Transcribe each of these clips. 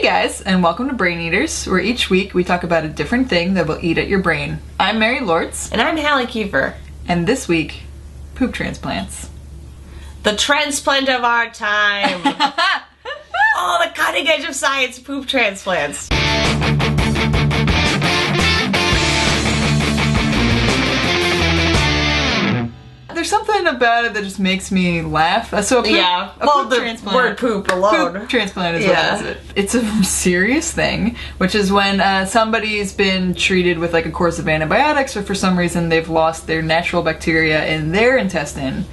guys, and welcome to Brain Eaters, where each week we talk about a different thing that will eat at your brain. I'm Mary Lortz. And I'm Halle Kiefer. And this week, poop transplants. The transplant of our time! Oh, the cutting edge of science, poop transplants. There's something about it that just makes me laugh. So a poop transplant, word poop alone. Poop transplant is what is it. It's a serious thing, which is when somebody's been treated with like a course of antibiotics, or for some reason they've lost their natural bacteria in their intestine.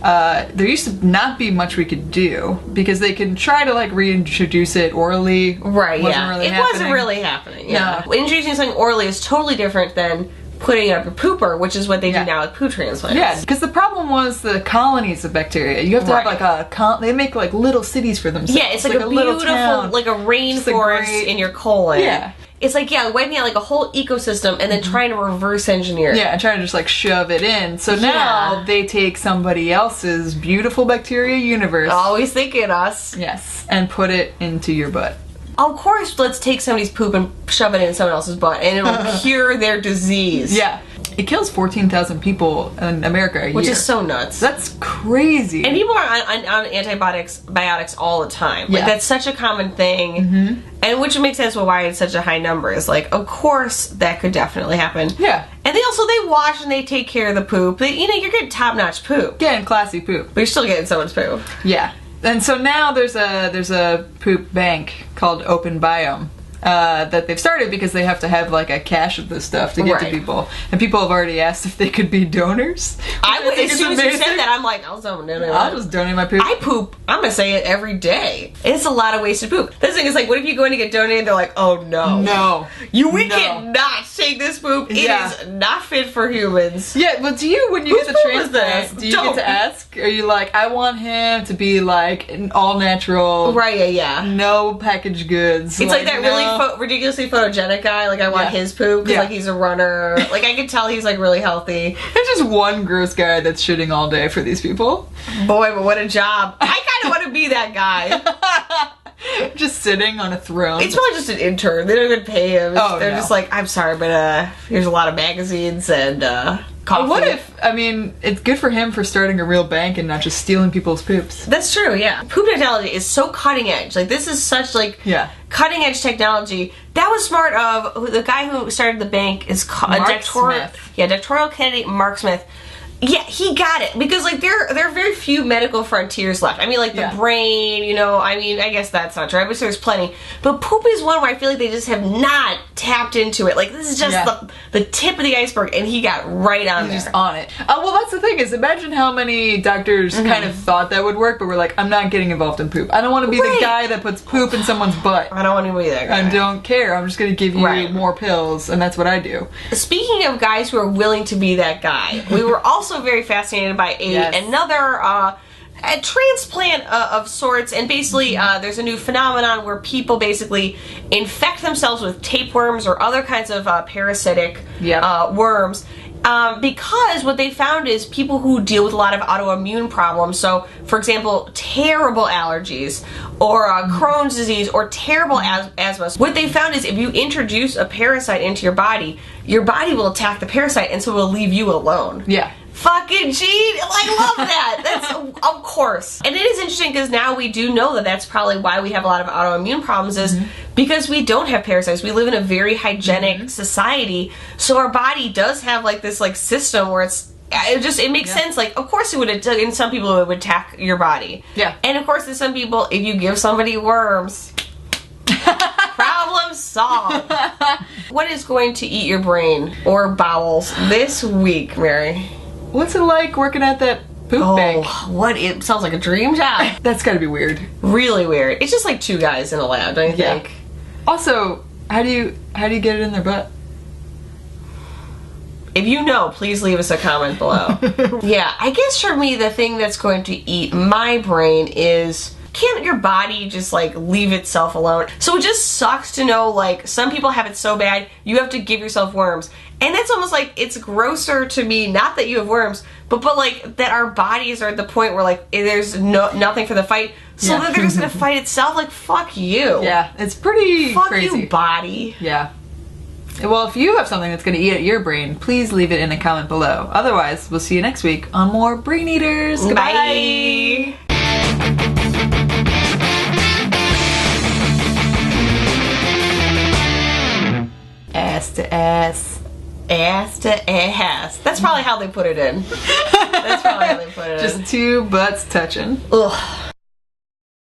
There used to not be much we could do because they could try to like reintroduce it orally. Right, it wasn't really happening. Yeah. No. Introducing something orally is totally different than putting it up your pooper, which is what they do now with poo transplants. Yeah, because the problem was the colonies of bacteria. You have to have like they make like little cities for themselves. Yeah, it's like a beautiful, like a rainforest in your colon. Yeah. It's like, wiping out like a whole ecosystem and then trying to reverse engineer it. Yeah, and trying to just like shove it in. So now they take somebody else's beautiful bacteria universe. Always thinking us. Yes, and put it into your butt. Of course, let's take somebody's poop and shove it in someone else's butt, and it'll cure their disease. Yeah. It kills 14,000 people in America a year. Which is so nuts. That's crazy. And people are on antibiotics all the time. Like, that's such a common thing. And which makes sense why it's such a high number. Is like, of course, that could definitely happen. Yeah. And they wash and they take care of the poop. You're getting top-notch poop. Getting classy poop. But you're still getting someone's poop. Yeah. And so now there's a poop bank called Open Biome that they've started because they have to have like a cache of this stuff to get to people. And people have already asked if they could be donors. As soon as you said that, I'm like, I'll just donate my poop. I poop. I'm gonna say it every day. It's a lot of wasted poop. This thing is like, what if you go in to get donated? They're like, oh no, we cannot take this poop. It is not fit for humans. Yeah, but do you, when you get the transplant, do you get to ask? Are you like, I want him to be like an all natural, no packaged goods? It's like that really ridiculously photogenic guy. Like, I want his poop because like he's a runner. Like, I can tell he's like really healthy. There's just one gross guy that's shitting all day for these people. Boy, but what a job! I kind of want to be that guy. Just sitting on a throne. It's probably just an intern. They don't even pay him. They're just like, I'm sorry, but here's a lot of magazines and coffee. What if, it's good for him for starting a real bank and not just stealing people's poops. That's true, yeah. Poop technology is so cutting edge. Like, this is such, like, cutting edge technology. That was smart of, the guy who started the bank is called doctoral candidate Mark Smith. Yeah, he got it. Because, like, there are very few medical frontiers left. I mean, like, the brain, I guess that's not true. I wish there was plenty. But poop is one where I feel like they just have not tapped into it. Like, this is just the tip of the iceberg, and he got right on there. Just on it. Well, that's the thing, is imagine how many doctors kind of thought that would work, but were like, I'm not getting involved in poop. I don't want to be the guy that puts poop in someone's butt. I don't want to be that guy. I don't care. I'm just going to give you more pills, and that's what I do. Speaking of guys who are willing to be that guy, we were also very fascinated by another a transplant of sorts, and basically there's a new phenomenon where people basically infect themselves with tapeworms or other kinds of parasitic worms. Because what they found is people who deal with a lot of autoimmune problems, so for example terrible allergies or Crohn's disease or terrible asthma, what they found is if you introduce a parasite into your body will attack the parasite, and so it will leave you alone. Yeah. Fucking cheat! I love that! That's, of course. And it is interesting because now we do know that that's probably why we have a lot of autoimmune problems, is because we don't have parasites. We live in a very hygienic society, so our body does have like this like system where it makes sense. Like, of course it would, in some people it would attack your body. Yeah. And of course in some people, if you give somebody worms, problem solved. What is going to eat your brain or bowels this week, Mary? What's it like working at that poop bank? It sounds like a dream job. That's gotta be weird. Really weird. It's just like two guys in a lab, don't you think? Also, how do you get it in their butt? If you know, please leave us a comment below. Yeah, I guess for me the thing that's going to eat my brain is can't your body just like leave itself alone? So it just sucks to know like some people have it so bad you have to give yourself worms. And it's almost like it's grosser to me, not that you have worms, but like that our bodies are at the point where like there's nothing for the fight, so that they're just gonna fight itself. Like, fuck you. Yeah, it's pretty crazy. Fuck you, body. Yeah. Well, if you have something that's gonna eat at your brain, please leave it in a comment below. Otherwise, we'll see you next week on more Brain Eaters. Goodbye. Bye. Ass to ass. Ass to ass. That's probably how they put it in. That's probably how they put it in. Just two butts touching. Ugh.